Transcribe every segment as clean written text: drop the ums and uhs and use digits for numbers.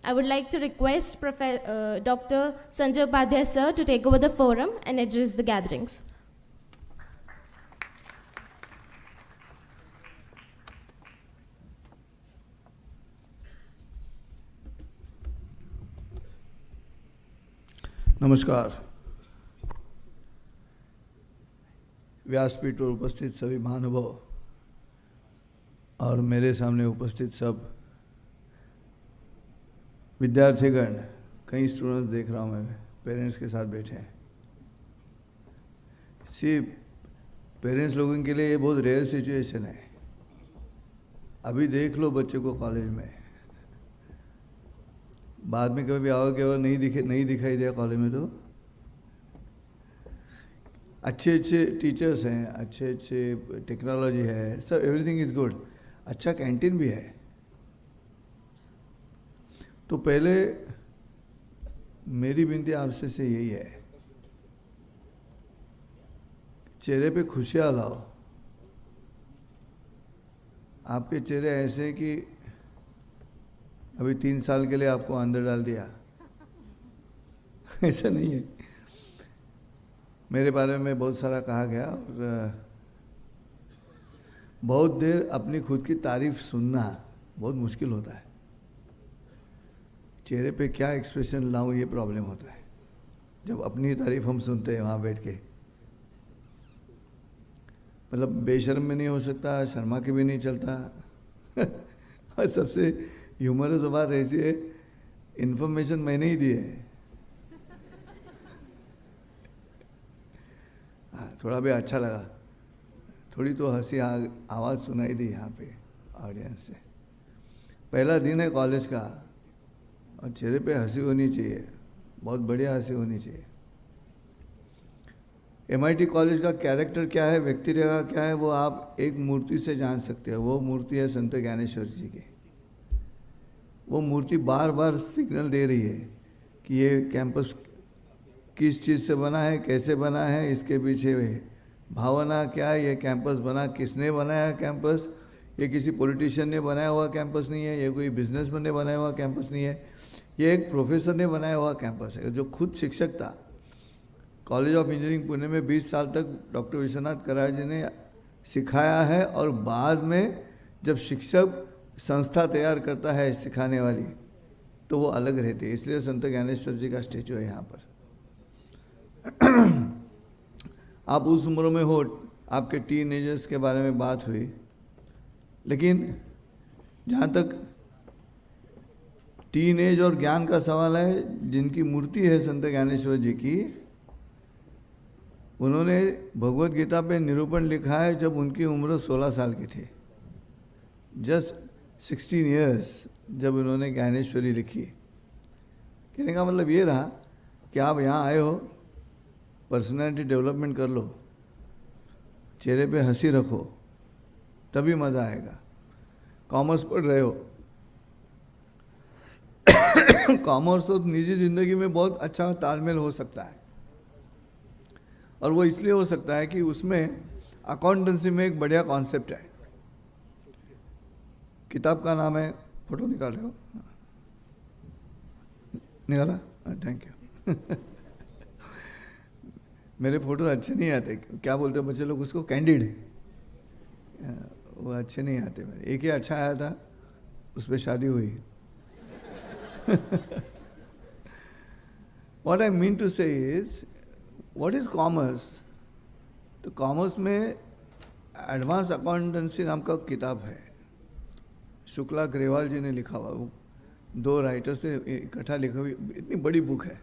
I would like to request Dr. Sanjay Upadhyay sir to take over the forum and address the gatherings. नमस्कार। व्यासपीठ पर उपस्थित सभी महानुभाव और मेरे सामने उपस्थित सब विद्यार्थीगण, कई स्टूडेंट्स देख रहा हूँ मैं, पेरेंट्स के साथ बैठे हैं। पेरेंट्स लोगों के लिए ये बहुत रेयर सिचुएशन है। अभी देख लो बच्चे को कॉलेज में, बाद में कभी आओगे और नहीं दिखाई दिया कॉलेज में तो अच्छे टीचर्स हैं, अच्छे टेक्नोलॉजी है, सब एवरीथिंग इज़ गुड, अच्छा कैंटीन भी है। तो पहले मेरी विनती आपसे से यही है, चेहरे पे खुशियाँ लाओ। आपके चेहरे ऐसे कि अभी 3 साल के लिए आपको अंदर डाल दिया ऐसा नहीं है। मेरे बारे में बहुत सारा कहा गया और बहुत देर अपनी खुद की तारीफ सुनना बहुत मुश्किल होता है। चेहरे पे क्या एक्सप्रेशन लाऊं ये प्रॉब्लम होता है जब अपनी तारीफ हम सुनते हैं वहाँ बैठ के। मतलब बेशर्म में नहीं हो सकता, शर्मा के भी नहीं चलता और सबसे ह्यूमरस बात ऐसी है, इन्फॉर्मेशन मैंने ही दी है। हाँ, थोड़ा भी अच्छा लगा, थोड़ी तो हंसी आवाज़ सुनाई दी यहाँ पे ऑडियंस से। पहला दिन है कॉलेज का और चेहरे पे हंसी होनी चाहिए, बहुत बढ़िया हंसी होनी चाहिए। MIT कॉलेज का कैरेक्टर क्या है, व्यक्ति रेखा क्या है, वो आप एक मूर्ति से जान सकते हो। वो मूर्ति है संत ज्ञानेश्वर जी की। वो मूर्ति बार बार सिग्नल दे रही है कि ये कैंपस किस चीज़ से बना है, कैसे बना है, इसके पीछे भावना क्या है, ये कैंपस बना किसने बनाया कैंपस। ये किसी पॉलिटिशियन ने बनाया हुआ कैंपस नहीं है, ये कोई बिजनेसमैन ने बनाया हुआ कैंपस नहीं है, ये एक प्रोफेसर ने बनाया हुआ कैंपस है जो खुद शिक्षक था। कॉलेज ऑफ इंजीनियरिंग पुणे में 20 साल तक डॉक्टर विश्वनाथ कराड़ जी ने सिखाया है और बाद में जब शिक्षक संस्था तैयार करता है सिखाने वाली तो वो अलग रहती है। इसलिए संत ज्ञानेश्वर जी का स्टेचू है यहाँ पर। आप उस उम्र में हो, आपके टीनेजर्स के बारे में बात हुई, लेकिन जहाँ तक टीनेज और ज्ञान का सवाल है, जिनकी मूर्ति है संत ज्ञानेश्वर जी की, उन्होंने भगवत गीता पे निरूपण लिखा है जब उनकी उम्र 16 साल की थी। जस्ट 16 इयर्स जब उन्होंने ज्ञानेश्वरी लिखी। कहने का मतलब ये रहा कि आप यहाँ आए हो, पर्सनालिटी डेवलपमेंट कर लो, चेहरे पे हंसी रखो, तभी मज़ा आएगा। कॉमर्स पढ़ रहे हो कॉमर्स तो निजी ज़िंदगी में बहुत अच्छा तालमेल हो सकता है, और वो इसलिए हो सकता है कि उसमें अकाउंटेंसी में एक बढ़िया कॉन्सेप्ट है। किताब का नाम है, फोटो निकाल रहे हो, निकाला, थैंक यू मेरे फोटो अच्छे नहीं आते, क्या बोलते हो बच्चे लोग उसको, कैंडिड, वो अच्छे नहीं आते मेरे। एक ही अच्छा आया था, उस पर शादी हुई What I mean to say is, what is commerce? तो कॉमर्स में एडवांस अकाउंटेंसी नाम का किताब है, शुक्ला ग्रेवाल जी ने लिखा हुआ, वो 2 राइटर्स से इकट्ठा लिखा हुई इतनी बड़ी बुक है।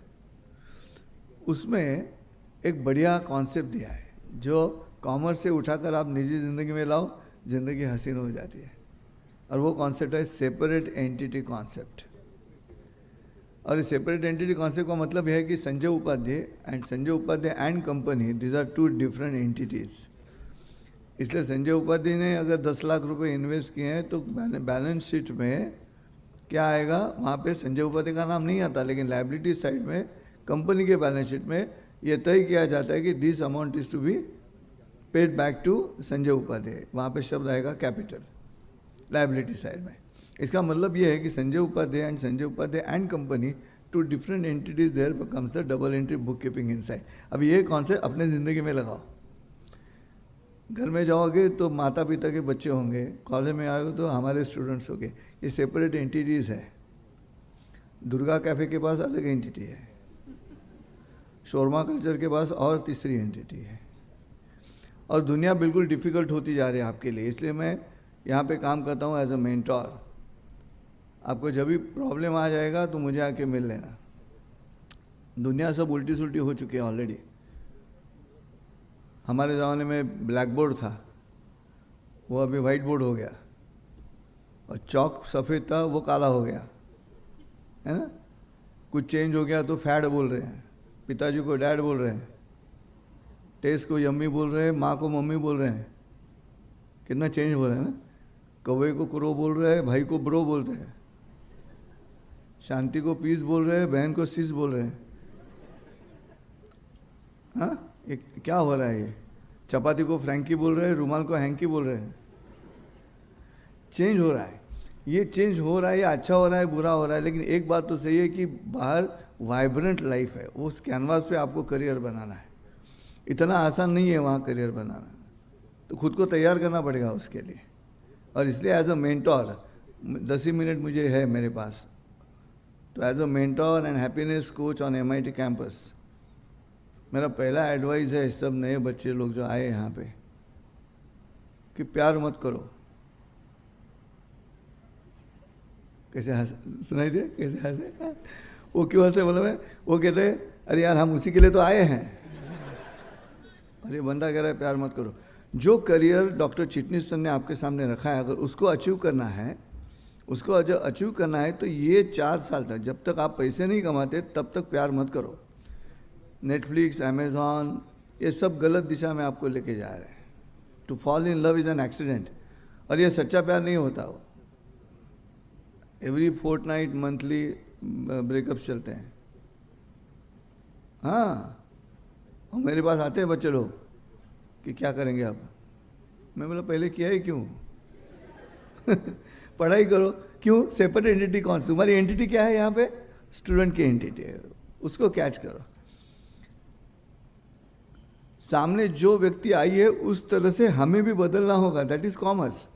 उसमें एक बढ़िया कॉन्सेप्ट दिया है जो कॉमर्स से उठाकर आप निजी ज़िंदगी में लाओ, ज़िंदगी हसीन हो जाती है। और वो कॉन्सेप्ट है सेपरेट एंटिटी कॉन्सेप्ट। और इस सेपरेट एंटिटी कॉन्सेप्ट का मतलब है कि Sanjay Upadhyay and company, these are 2 different entities. इसलिए संजय उपाध्याय ने अगर 10 लाख रुपए इन्वेस्ट किए हैं तो बैलेंस शीट में क्या आएगा, वहाँ पे संजय उपाध्याय का नाम नहीं आता, लेकिन लायबिलिटी साइड में कंपनी के बैलेंस शीट में ये तय किया जाता है कि this amount is to be paid back to Sanjay Upadhyay. वहाँ पे शब्द आएगा कैपिटल, लायबिलिटी साइड में। इसका मतलब ये है कि Sanjay Upadhyay and company two different entities there comes the double entry book keeping inside. अब ये कॉन्सेप्ट अपने ज़िंदगी में लगाओ। घर में जाओगे तो माता पिता के बच्चे होंगे, कॉलेज में आओगे तो हमारे स्टूडेंट्स होंगे, ये सेपरेट एंटिटीज़ है। दुर्गा कैफ़े के पास अलग एंटिटी है, शोरमा कल्चर के पास और तीसरी एंटिटी है, और दुनिया बिल्कुल डिफ़िकल्ट होती जा रही है आपके लिए। इसलिए मैं यहाँ पे काम करता हूँ एज अ मेंटोर। आपको जब भी प्रॉब्लम आ जाएगा तो मुझे आके मिल लेना। दुनिया सब उल्टी सुल्टी हो चुकी है ऑलरेडी। हमारे ज़माने में ब्लैक बोर्ड था, वो अभी वाइट बोर्ड हो गया, और चौक सफ़ेद था वो काला हो गया, है ना। कुछ चेंज हो गया तो फैड बोल रहे हैं, पिताजी को डैड बोल रहे हैं, टेस्ट को यम्मी बोल रहे हैं, माँ को मम्मी बोल रहे हैं। कितना चेंज हो रहा है ना। कौवे को क्रो बोल रहे हैं, भाई को ब्रो बोल रहे हैं, शांति को पीस बोल रहे हैं, बहन को सिस बोल रहे हैं। हाँ, ये क्या हो रहा है? ये चपाती को फ्रैंकी बोल रहे हैं, रुमाल को हैंकी बोल रहे हैं। चेंज हो रहा है, ये चेंज हो रहा है, ये अच्छा हो रहा है, बुरा हो रहा है, लेकिन एक बात तो सही है कि बाहर वाइब्रेंट लाइफ है, उस कैनवास पे आपको करियर बनाना है। इतना आसान नहीं है वहाँ करियर बनाना, तो खुद को तैयार करना पड़ेगा उसके लिए। और इसलिए एज अ मेंटोर 10 ही मिनट मुझे है मेरे पास, तो as a mentor and happiness coach on MIT campus, मेरा पहला एडवाइस है सब नए बच्चे लोग जो आए यहाँ पे कि प्यार मत करो। कैसे हंस, सुनाई दे कैसे हंसे? वो क्यों हंसे बोला मैं? वो कहते हैं अरे यार हम उसी के लिए तो आए हैं। अरे बंदा कह रहा है प्यार मत करो। जो करियर डॉक्टर चिटनीस सर ने आपके सामने रखा है, अगर उसको अचीव करना है, उसको अचीव करना है तो ये 4 साल तक, जब तक आप पैसे नहीं कमाते तब तक प्यार मत करो। नेटफ्लिक्स, अमेज़ॉन, ये सब गलत दिशा में आपको लेके जा रहे हैं। To fall in love is an accident, और ये सच्चा प्यार नहीं होता। वो एवरी फोर्टनाइट मंथली ब्रेकअप्स चलते हैं। हाँ, और मेरे पास आते हैं बच्चे लोग कि क्या करेंगे आप। मैं बोला पहले किया ही क्यों? पढ़ाई करो। क्यों? सेपरेट एंटिटी कौन सी? तुम्हारी एंटिटी क्या है यहाँ पे? स्टूडेंट की एंटिटी है, उसको कैच करो। सामने जो व्यक्ति आई है उस तरह से हमें भी बदलना होगा। That is commerce,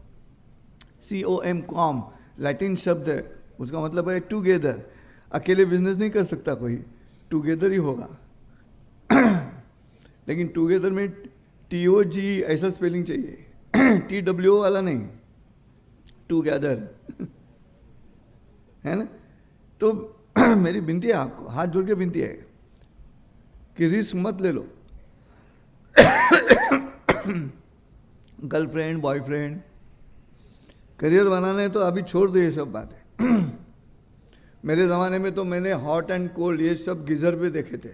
COM, com Latin शब्द है, उसका मतलब है टुगेदर। अकेले बिजनेस नहीं कर सकता कोई, टुगेदर ही होगा। लेकिन टुगेदर में TOG ऐसा स्पेलिंग चाहिए, TWO वाला नहीं, टुगेदर। है ना। तो मेरी विनती है आपको, हाथ जोड़ के विनती है कि रिस्क मत ले लो। गर्लफ्रेंड, बॉयफ्रेंड, करियर बनाना है तो अभी छोड़ दो ये सब बातें। मेरे ज़माने में तो मैंने हॉट एंड कोल्ड ये सब गीज़र पे देखे थे,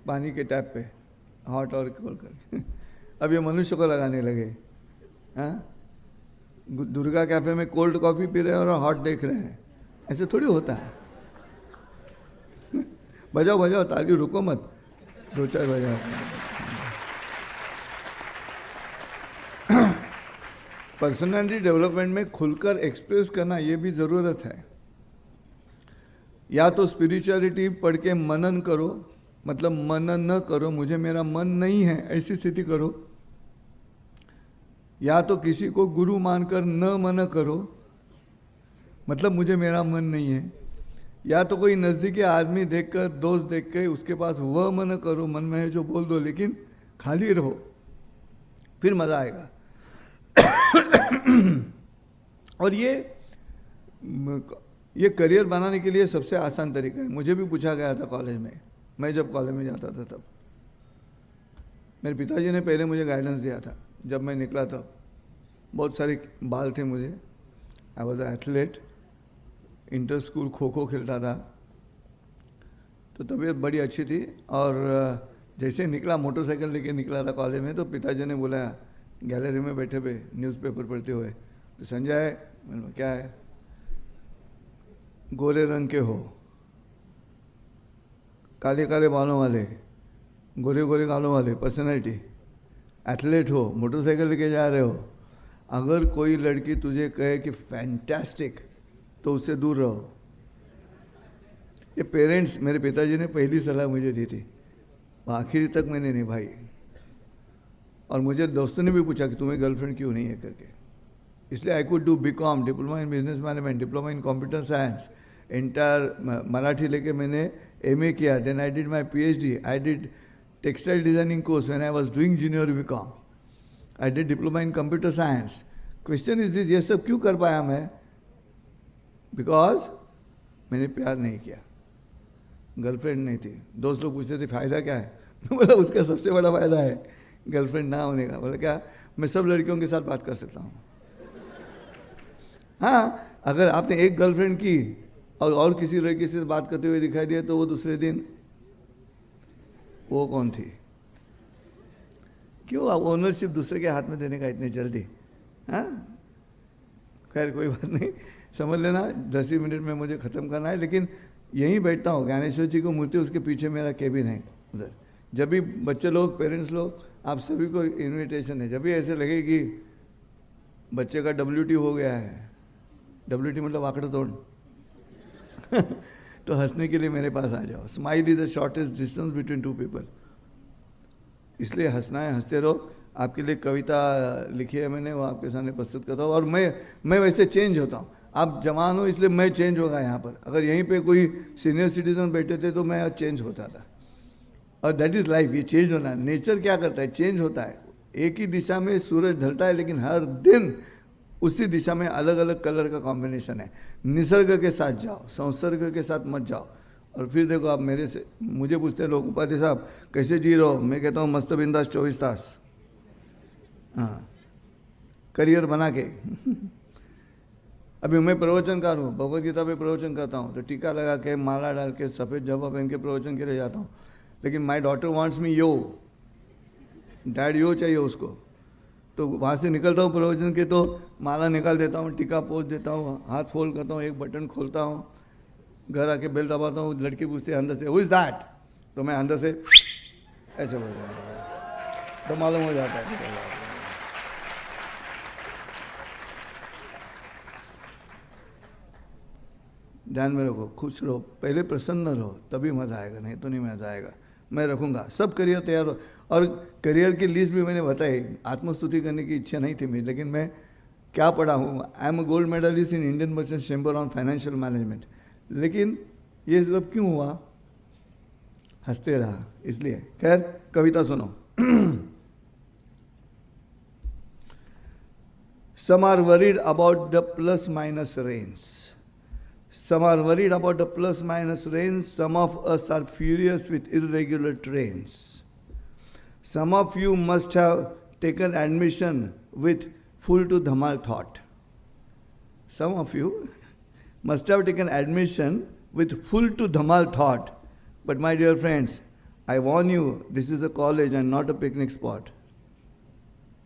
पानी के टैप पे हॉट और कोल्ड करके। अब ये मनुष्य को लगाने लगे। हाँ, दुर्गा कैफे में कोल्ड कॉफ़ी पी रहे हैं और हॉट देख रहे हैं, ऐसे थोड़ी होता है। बजाओ बजाओ ताली, रुको मत, 2-4 बजाओ। पर्सनालिटी डेवलपमेंट में खुलकर एक्सप्रेस करना ये भी ज़रूरत है। या तो स्पिरिचुअलिटी पढ़ के मनन करो, मतलब मनन न करो, मुझे मेरा मन नहीं है ऐसी स्थिति करो। या तो किसी को गुरु मानकर न मन करो, मतलब मुझे मेरा मन नहीं है। या तो कोई नज़दीकी आदमी देखकर, दोस्त देख के उसके पास वह मन करो, मन में है जो बोल दो, लेकिन खाली रहो, फिर मज़ा आएगा। और ये करियर बनाने के लिए सबसे आसान तरीका है। मुझे भी पूछा गया था कॉलेज में, मैं जब कॉलेज में जाता था तब मेरे पिताजी ने पहले मुझे गाइडेंस दिया था। जब मैं निकला तब बहुत सारे बाल थे मुझे। I was athlete, inter school kho kho खेलता था, तो तबीयत बड़ी अच्छी थी। और जैसे निकला, मोटरसाइकिल लेके निकला था कॉलेज में, तो पिताजी ने बोला गैलरी में बैठे पे न्यूज़पेपर पढ़ते हुए, तो संजय, मैंने क्या है? गोरे रंग के हो, काले काले बालों वाले, गोरे गोरे गालों वाले, पर्सनैलिटी, एथलीट हो, मोटरसाइकिल लेके जा रहे हो, अगर कोई लड़की तुझे कहे कि फैंटास्टिक, तो उससे दूर रहो। ये पेरेंट्स, मेरे पिताजी ने पहली सलाह मुझे दी थी, आखिरी तक मैंने निभाई। और मुझे दोस्तों ने भी पूछा कि तुम्हें गर्लफ्रेंड क्यों नहीं है करके। इसलिए I could do BCom, diploma in business management, diploma in computer science, entire Marathi लेके मैंने MA किया। Then I did my PhD, I did textile designing course when I was doing junior BCom, I did diploma in computer science. Question is this, ये सब क्यों कर पाया मैं? Because मैंने प्यार नहीं किया, गर्लफ्रेंड नहीं थी। दोस्त लोग पूछते थे फ़ायदा क्या है, मैं बोला उसका सबसे बड़ा फ़ायदा है गर्लफ्रेंड ना होने का। बोला क्या? मैं सब लड़कियों के साथ बात कर सकता हूँ। हाँ, अगर आपने एक गर्लफ्रेंड की और किसी लड़की से बात करते हुए दिखाई दिया तो वो दूसरे दिन वो कौन थी? क्यों ओनरशिप दूसरे के हाथ में देने का इतनी जल्दी? हाँ, खैर कोई बात नहीं, समझ लेना 10 ही मिनट में मुझे ख़त्म करना है। लेकिन यहीं बैठता हूँ, ज्ञानेश्वर जी को मूर्ति, उसके पीछे मेरा केबिन है उधर। जब भी बच्चे लोग, पेरेंट्स लोग, आप सभी को इनविटेशन है, जब भी ऐसे लगे कि बच्चे का WT हो गया है, WT मतलब आंकड़ा तोड़ तो हंसने के लिए मेरे पास आ जाओ। Smile is the shortest distance between two people. इसलिए हंसना है, हंसते रहो। आपके लिए कविता लिखी है मैंने, वो आपके सामने प्रस्तुत करता हूँ। और मैं वैसे चेंज होता हूँ। आप जवान हो इसलिए मैं चेंज होगा यहाँ पर। अगर यहीं पे कोई सीनियर सिटीजन बैठे थे तो मैं चेंज होता था। और दैट इज़ लाइफ, ये चेंज होना है। नेचर क्या करता है? चेंज होता है। एक ही दिशा में सूरज ढलता है, लेकिन हर दिन उसी दिशा में अलग अलग कलर का कॉम्बिनेशन है। निसर्ग के साथ जाओ, संसर्ग के साथ मत जाओ। और फिर देखो, आप मेरे से, मुझे पूछते हैं लोग, उपाध्याय साहब कैसे जी रहे हो? मैं कहता हूँ मस्त बिंदास 24 तास। हाँ, करियर बना के अभी मैं प्रवचनकार हूँ, भगवद गीता पे प्रवचन करता हूँ, तो टीका लगा के, माला डाल के, सफ़ेद जब्बा पहन के प्रवचन के लिए जाता हूँ। लेकिन my daughter wants me yo, dad yo चाहिए उसको। तो वहाँ से निकलता हूँ प्रवचन के, तो माला निकाल देता हूँ, टीका पोंछ देता हूँ, हाथ फोल्ड करता हूँ, एक बटन खोलता हूँ, घर आके बेल दबाता हूँ। लड़की पूछती है अंदर से, हु इज़ दैट? तो मैं अंदर से ऐसे बोलता हूँ, तो मालूम हो जाता है। ध्यान में रखो, खुश रहो, पहले प्रसन्न रहो, तभी मज़ा आएगा, नहीं तो नहीं मज़ा आएगा। मैं रखूँगा सब करियर तैयार हो। और करियर की लिस्ट भी मैंने बताई। आत्मस्तुति करने की इच्छा नहीं थी मेरी, लेकिन मैं क्या पढ़ा हूँ? I am a gold medalist in Indian merchants chamber on financial management. लेकिन ये सब क्यों हुआ? हंसते रहा इसलिए। खैर, कविता सुनो। Some are worried about the plus minus rains. Some are worried about the plus minus rains. Some of us are furious with irregular trains. Some of you must have taken admission with full to dhamal thought. Some of you must have taken admission with full to dhamal thought. But my dear friends, I warn you, this is a college and not a picnic spot.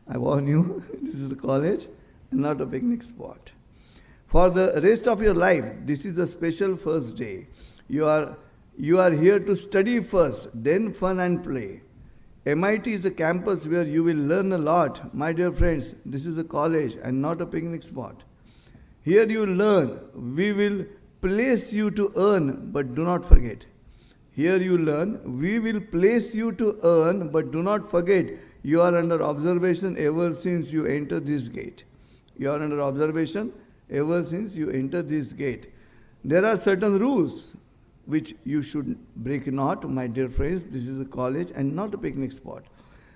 I warn you, this is a college and not a picnic spot. For the rest of your life, this is a special first day. You are here to study first, then fun and play. MIT is a campus where you will learn a lot. My dear friends, this is a college and not a picnic spot. Here you learn. We will place you to earn, but do not forget. Here you learn. We will place you to earn, but do not forget. You are under observation ever since you enter this gate. You are under observation ever since you enter this gate. There are certain rules which you should break not, my dear friends. This is a college and not a picnic spot.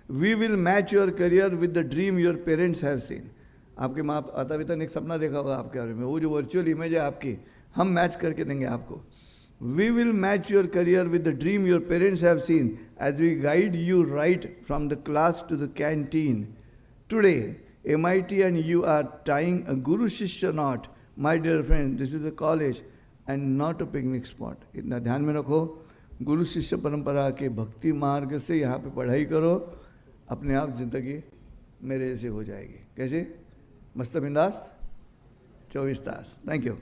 We will match your career with the dream your parents have seen. आपके माता पिता ने एक सपना देखा होगा आपके बारे में, वो जो वर्चुअल इमेज है आपकी, हम मैच करके देंगे आपको. We will match your career with the dream your parents have seen as we guide you right from the class to the canteen. Today, MIT and you are tying a Guru Shishya knot. My dear friend, this is a college and not a picnic spot. इतना ध्यान में रखो. गुरु शिष्य परंपरा के भक्ति मार्ग से यहाँ पे पढ़ाई करो, अपने आप जिंदगी मेरे जैसे हो जाएगी. कैसे? मस्त बिंदास 24 तास. Thank you.